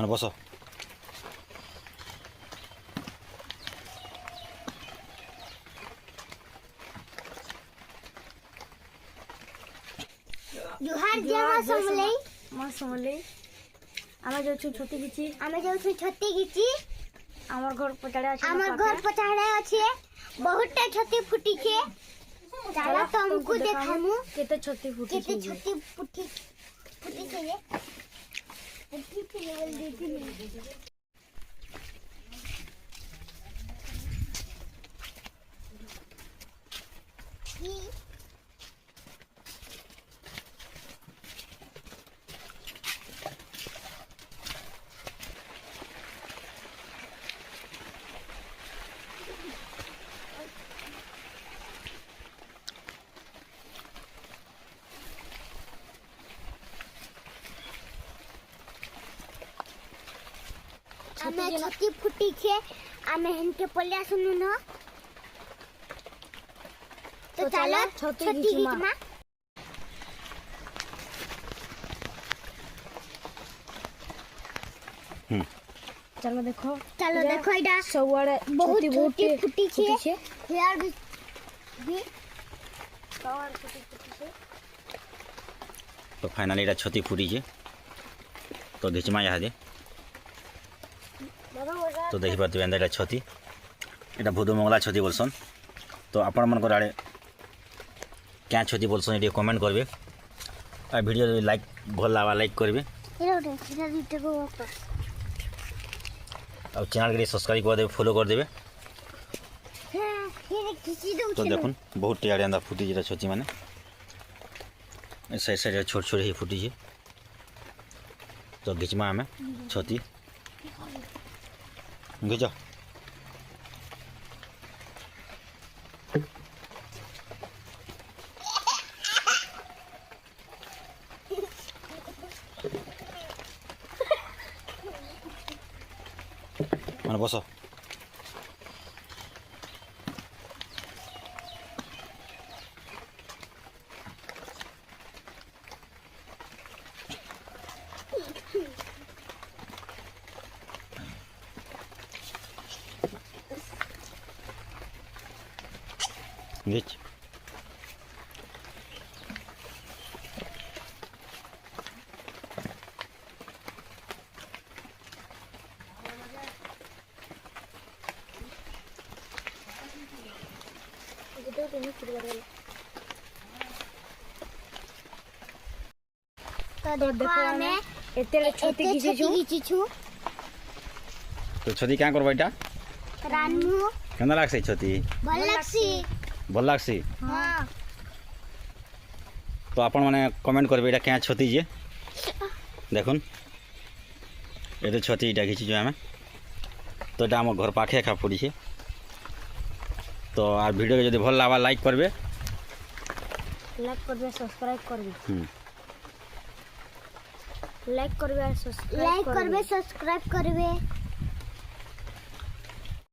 ମାନେ ବସ। जुहार जय मां समलेई। मां समलेई आमे जाउछु छती गिची। हमर घर पचाड़े अछि। बहुतटा छती फुटी छे। चला तुमको देखामु केते छती फुटी छे। फुटी छे ये। आमे छती फुटी छे। आमे हनके पलिया सुनु न। तो चलो छती गीचमा। चलो देखो इडा सबवाड़े बहुत फुटी छे। यार भी कवर फुटी छे। तो फाइनली एटा छती फुटी छे। तो घिचमा यहाँ दे। तो देखी पार्थिव एंदा छती एटा भूत मंगला छती बोलसन। तो आपण मन आड़े क्या छती बोलसन ये कमेंट करबे। आ वीडियो लाइक भल लावा लाइक करबे। और चैनल के सब्सक्राइब कर देबे फॉलो कर देबे। तो देखुन बहुत टियाड़े अंदा फुटी जेटा छती माने साइड साइड छोट छोट ही फुटी छे। तो घिचमा आमे छती घिच। মানে বস। घिच। तो देखो हमें एते छती घिचीछु। तो छती क्या करबा एटा रानमु केना लागसे छती भल लागसी। हां तो आपण माने कमेंट करबे एटा क्या छती जे देखुन एते छती एटा घिची जो हमें। तो एटा हम घर पाखे एका पड़ी छे। तो आर वीडियो के जदि भल लावा लाइक करबे सब्सक्राइब करबे। लाइक करबे सब्सक्राइब करबे।